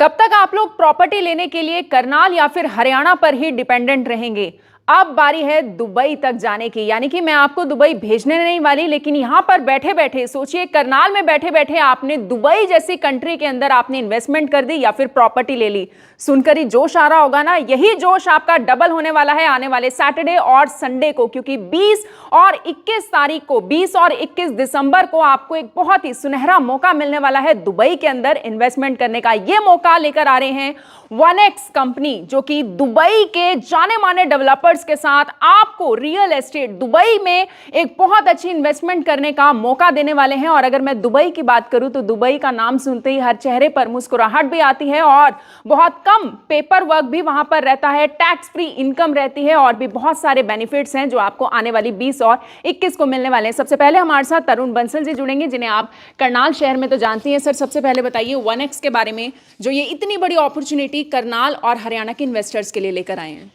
कब तक आप लोग प्रॉपर्टी लेने के लिए करनाल या फिर हरियाणा पर ही डिपेंडेंट रहेंगे? अब बारी है दुबई तक जाने की। यानी कि मैं आपको दुबई भेजने नहीं वाली, लेकिन यहां पर बैठे बैठे सोचिए, करनाल में बैठे बैठे आपने दुबई जैसी कंट्री के अंदर आपने इन्वेस्टमेंट कर दी या फिर प्रॉपर्टी ले ली। सुनकर ही जोश आ रहा होगा ना? यही जोश आपका डबल होने वाला है आने वाले सैटरडे और संडे को, क्योंकि 20 और 21 तारीख को, 20 और 21 दिसंबर को आपको एक बहुत ही सुनहरा मौका मिलने वाला है दुबई के अंदर इन्वेस्टमेंट करने का। यह मौका लेकर आ रहे हैं 1x कंपनी, जो कि दुबई के जाने माने डेवलपर्स के साथ आपको रियल एस्टेट दुबई में एक बहुत अच्छी इन्वेस्टमेंट करने का मौका देने वाले हैं। और अगर मैं दुबई की बात करूं तो दुबई का नाम सुनते ही हर चेहरे पर मुस्कुराहट भी आती है और बहुत कम पेपर वर्क भी वहां पर रहता है, टैक्स फ्री इनकम रहती है और भी बहुत सारे बेनिफिट्स हैं जो आपको आने वाली 20 और 21 को मिलने वाले हैं। सबसे पहले हमारे साथ तरुण बंसल जी जुड़ेंगे, जिन्हें आप करनाल शहर में तो जानती हैं। सर, सबसे पहले बताइए 1x के बारे में, जो ये इतनी बड़ी अपॉर्चुनिटी करनाल और हरियाणा के इन्वेस्टर्स के लिए लेकर आए हैं।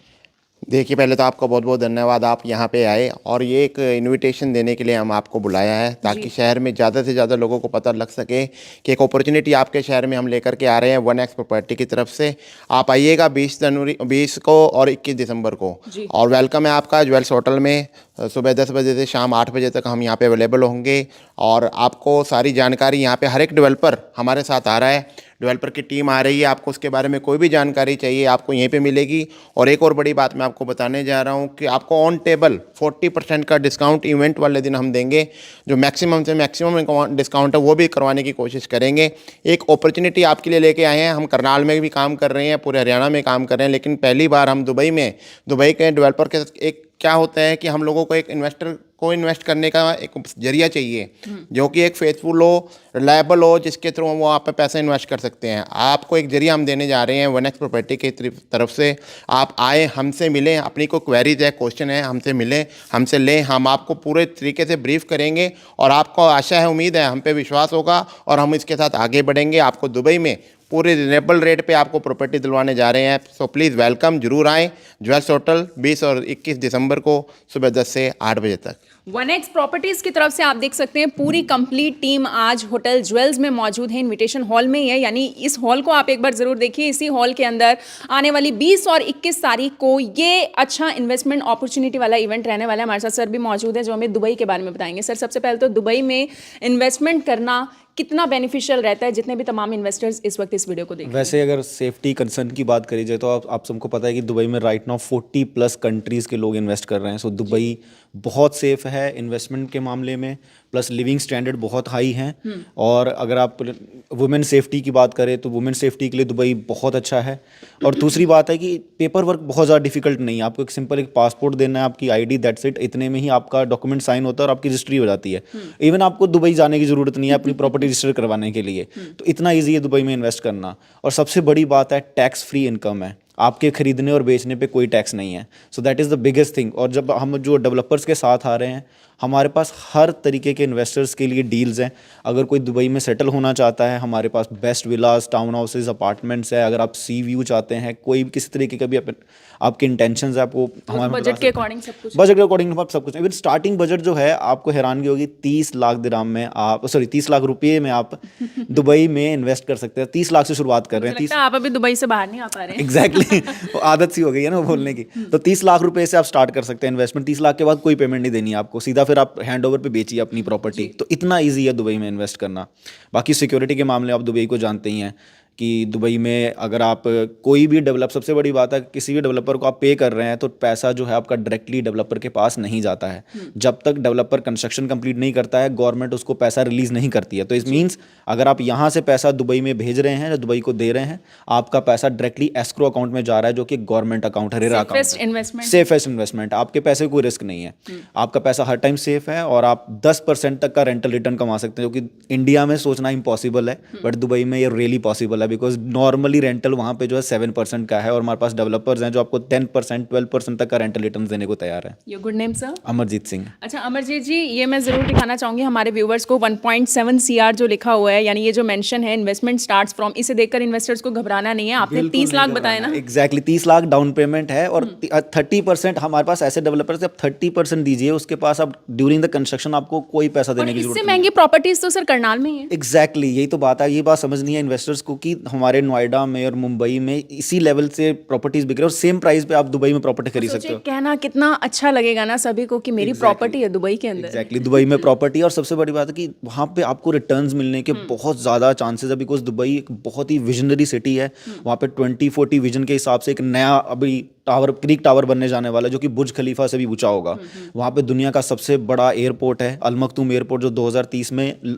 देखिए, पहले तो आपका बहुत बहुत धन्यवाद, आप यहाँ पे आए और ये एक इनविटेशन देने के लिए हम आपको बुलाया है, ताकि शहर में ज़्यादा से ज़्यादा लोगों को पता लग सके कि एक अपॉर्चुनिटी आपके शहर में हम लेकर के आ रहे हैं 1x प्रॉपर्टी की तरफ से। आप आइएगा 20 को और 21 दिसंबर को, और वेलकम है आपका ज्वेल्स होटल में। सुबह 10 बजे से शाम 8 बजे तक हम यहाँ पे अवेलेबल होंगे और आपको सारी जानकारी, यहाँ पे हर एक डेवलपर हमारे साथ आ रहा है, डेवलपर की टीम आ रही है। आपको उसके बारे में कोई भी जानकारी चाहिए आपको यहीं पे मिलेगी। और एक और बड़ी बात मैं आपको बताने जा रहा हूँ कि आपको ऑन टेबल 40% का डिस्काउंट इवेंट वाले दिन हम देंगे। जो मैक्सिमम से मैक्सिमम डिस्काउंट है वो भी करवाने की कोशिश करेंगे। एक अपॉर्चुनिटी आपके लिए लेके आए हैं। हम करनाल में भी काम कर रहे हैं, पूरे हरियाणा में काम कर रहे हैं, लेकिन पहली बार हम दुबई के डेवलपर के एक क्या होता है कि हम लोगों को एक इन्वेस्टर को इन्वेस्ट करने का एक जरिया चाहिए, जो कि एक फेथफुल हो, रिलायबल हो, जिसके थ्रू वो आप पे पैसा इन्वेस्ट कर सकते हैं। आपको एक जरिया हम देने जा रहे हैं 1x प्रॉपर्टी की तरफ से। आप आए, हमसे मिलें, अपनी कोई क्वेरीज है, क्वेश्चन है, हमसे मिलें, हमसे लें। हम आपको पूरे तरीके से ब्रीफ करेंगे और आपको आशा है, उम्मीद है, हम पे विश्वास होगा और हम इसके साथ आगे बढ़ेंगे। आपको दुबई में पूरे रिजनेबल रेट पे आपको प्रॉपर्टी दिलवाने जा रहे हैं। सो प्लीज़ वेलकम, जरूर आएँ ज्वेल्स होटल 20 और 21 दिसंबर को सुबह 10 से 8 बजे तक। 1x प्रॉपर्टीज की तरफ से आप देख सकते हैं पूरी कंप्लीट टीम आज होटल ज्वेल्स में मौजूद है, इनविटेशन हॉल में ही है। यानी इस हॉल को आप एक बार जरूर देखिए। इसी हॉल के अंदर आने वाली 20 और 21 तारीख को ये अच्छा इन्वेस्टमेंट अपॉर्चुनिटी वाला इवेंट रहने वाला है। हमारे साथ सर भी मौजूद है जो हमें दुबई के बारे में बताएंगे। सर, सबसे पहले तो दुबई में इन्वेस्टमेंट करना कितना बेनिफिशियल रहता है, जितने भी तमाम इन्वेस्टर्स इस वक्त इस वीडियो को देख रहे हैं? वैसे अगर सेफ्टी कंसर्न की बात करी जाए तो आप सबको पता है कि दुबई में राइट नाउ 40+ कंट्रीज़ के लोग इन्वेस्ट कर रहे हैं। सो दुबई बहुत सेफ है इन्वेस्टमेंट के मामले में, प्लस लिविंग स्टैंडर्ड बहुत हाई हैं। और अगर आप वुमेन सेफ्टी की बात करें तो वुमेन सेफ्टी के लिए दुबई बहुत अच्छा है। और दूसरी बात है कि पेपर वर्क बहुत ज़्यादा डिफिकल्ट नहीं है। आपको एक सिंपल एक पासपोर्ट देना है, आपकी ID, दैट्स इट। इतने में ही आपका डॉक्यूमेंट साइन होता है और आपकी रजिस्ट्री हो जाती है। इवन आपको दुबई जाने की ज़रूरत नहीं है अपनी प्रॉपर्टी रजिस्टर करवाने के लिए। तो इतना ईजी है दुबई में इन्वेस्ट करना। और सबसे बड़ी बात है, टैक्स फ्री इनकम है, आपके खरीदने और बेचने पे कोई टैक्स नहीं है। So that is the biggest thing. और जब हम जो डेवलपर्स के साथ आ रहे हैं, हमारे पास हर तरीके के इन्वेस्टर्स के लिए डील्स हैं। अगर कोई दुबई में सेटल होना चाहता है, हमारे पास बेस्ट विलास, टाउन हाउसेज, अपार्टमेंट्स है। अगर आप सी व्यू चाहते हैं, कोई भी किसी तरीके का भी आपके इंटेंशंस है, आपको हमारे बजट के अकॉर्डिंग सब कुछ, बजट के अकॉर्डिंग सब कुछ। इवन स्टार्टिंग बजट जो है आपको हैरानगी होगी, 30 लाख दिरहम में आप 30 लाख रुपये में आप दुबई में इन्वेस्ट कर सकते हैं। 30 लाख से शुरुआत कर रहे हैं। आप अभी दुबई से बाहर नहीं आ पा रहे हैं। एग्जैक्टली आदत सी हो गई है ना बोलने की। तो 30 लाख रुपए से आप स्टार्ट कर सकते हैं इन्वेस्टमेंट। 30 लाख के बाद कोई पेमेंट नहीं देनी है आपको, सीधा फिर आप हैंड ओवर पे बेचिए अपनी प्रॉपर्टी। तो इतना ईजी है दुबई में इन्वेस्ट करना। बाकी सिक्योरिटी के मामले आप दुबई को जानते ही हैं कि दुबई में अगर आप कोई भी सबसे बड़ी बात है, किसी भी डेवलपर को आप पे कर रहे हैं तो पैसा जो है आपका डायरेक्टली डेवलपर के पास नहीं जाता है। जब तक डेवलपर कंस्ट्रक्शन कंप्लीट नहीं करता है, गवर्नमेंट उसको पैसा रिलीज नहीं करती है। तो इस मीन्स अगर आप यहाँ से पैसा दुबई में भेज रहे हैं, दुबई को दे रहे हैं, आपका पैसा डायरेक्टली एस्क्रो अकाउंट में जा रहा है, जो कि गवर्नमेंट अकाउंट है, रेरा अकाउंट, सेफेस्ट इन्वेस्टमेंट। आपके पैसे कोई रिस्क नहीं है, आपका पैसा हर टाइम सेफ है और आप 10% तक का रेंटल रिटर्न कमा सकते हैं, जो कि इंडिया में सोचना इम्पॉसिबल है, बट दुबई में ये रियली पॉसिबल है। बिकॉज नॉर्मली रेंटल वहाँ पे जो है 7% का है और हमारे पास डेवलपर्स हैं जो आपको 10%, 12% तक का रेंटल रिटर्न देने को तैयार है। Your good name sir? Amarjeet Singh. अच्छा अमरजीत जी, ये मैं जरूर दिखाना चाहूंगी हमारे व्यूवर्स को 1.7 CR जो लिखा हुआ है, यानी ये जो मेंशन है इन्वेस्टमेंट स्टार्ट्स फ्रॉम, इसे देखकर इन्वेस्टर्स को घबराना नहीं है। आपने 30 लाख बताया ना? एग्जैक्टली 30 लाख डाउन पेमेंट है और 30% हमारे पास ऐसे डेवलपर्स आप 30% दीजिए, उसके पास आप ड्यूरिंग द कंस्ट्रक्शन आपको कोई पैसा देने की जरूरत नहीं। इससे महंगी प्रॉपर्टीज तो सर करनाल में ही है। एग्जैक्टली यही तो बात है। ये बात समझनी है इन्वेस्टर्स को कि हमारे नोएडा में और मुंबई में इसी लेवल से प्रॉपर्टीज बिक रही है और सेम प्राइस पे आप दुबई में प्रॉपर्टी खरीद सकते सोचिए हो। कहना कितना अच्छा लगेगा ना सभी को कि मेरी प्रॉपर्टी है दुबई के अंदर। एग्जैक्टली दुबई में प्रॉपर्टी, और सबसे बड़ी बात है कि वहाँ पे आपको रिटर्न्स मिलने के बहुत ज़्यादा चांसेस है, बिकॉज दुबई एक बहुत ही विजनरी सिटी है। वहाँ पे 2040 विजन के हिसाब से एक नया अभी टावर, क्रीक टावर बनने जाने वाला है जो कि बुर्ज खलीफा से भी ऊंचा होगा। वहाँ पे दुनिया का सबसे बड़ा एयरपोर्ट है अल मखदूम एयरपोर्ट, जो 2030 में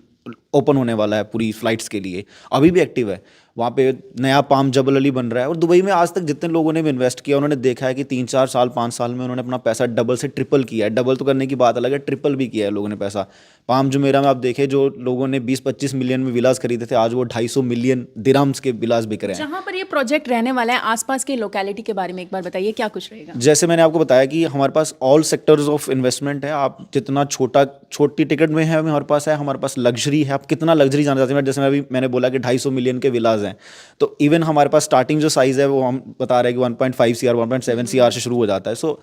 ओपन होने वाला है पूरी फ्लाइट्स के लिए, अभी भी एक्टिव है। वहाँ पे नया पाम जबल अली बन रहा है। और दुबई में आज तक जितने लोगों ने भी इन्वेस्ट किया उन्होंने देखा है कि 3-4 साल 5 साल में उन्होंने अपना पैसा डबल से ट्रिपल किया है। डबल तो करने की बात अलग है, ट्रिपल भी किया है लोगों ने पैसा। पाम जुमेरा में आप देखें, जो लोगों ने 20-25 मिलियन में विलास खरीदे थे, आज वो 250 मिलियन दिरहम्स के विलास बिक रहे हैं। जहाँ पर ये प्रोजेक्ट रहने वाला है, आसपास की लोकेलिटी के बारे में एक बार बताइए, क्या कुछ रहेगा? जैसे मैंने आपको बताया कि हमारे पास ऑल सेक्टर्स ऑफ इन्वेस्टमेंट है। आप जितना छोटी टिकट में है हमारे पास है, हमारे पास लग्जरी है। आप कितना लग्जरी जाना चाहते हैं, जैसे मैंने बोला कि 250 मिलियन के विलास हैं, तो इवन हमारे पास स्टार्टिंग जो साइज़ है वो हम बता रहे हैं कि 1.5 CR 1.7 CR से शुरू हो जाता है। सो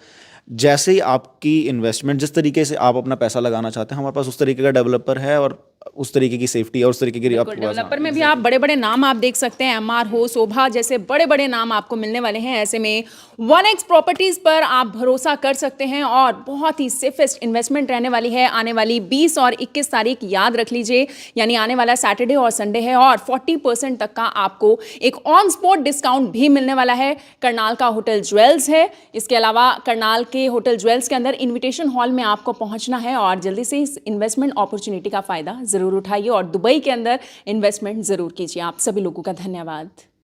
जैसे ही आपकी इन्वेस्टमेंट, जिस तरीके से आप अपना पैसा लगाना चाहते हैं, हमारे पास उस तरीके का डेवलपर है और उस तरीके की सेफ्टी है और उस तरीके की डेवलपर में भी आप बड़े बड़े नाम आप देख सकते हैं, MR हो, शोभा जैसे बड़े बड़े नाम आपको मिलने वाले हैं। ऐसे में 1x प्रॉपर्टीज पर आप भरोसा कर सकते हैं और बहुत ही सेफेस्ट इन्वेस्टमेंट रहने वाली है। आने वाली 20 और 21 तारीख याद रख लीजिए, यानी आने वाला सैटरडे और संडे है, और 40% तक का आपको एक ऑन स्पॉट डिस्काउंट भी मिलने वाला है। करनाल का होटल ज्वेल्स है। इसके अलावा करनाल के होटल ज्वेल्स के अंदर इन्विटेशन हॉल में आपको पहुंचना है और जल्दी से इस इन्वेस्टमेंट अपॉर्चुनिटी का फायदा जरूर उठाइए और दुबई के अंदर इन्वेस्टमेंट जरूर कीजिए। आप सभी लोगों का धन्यवाद।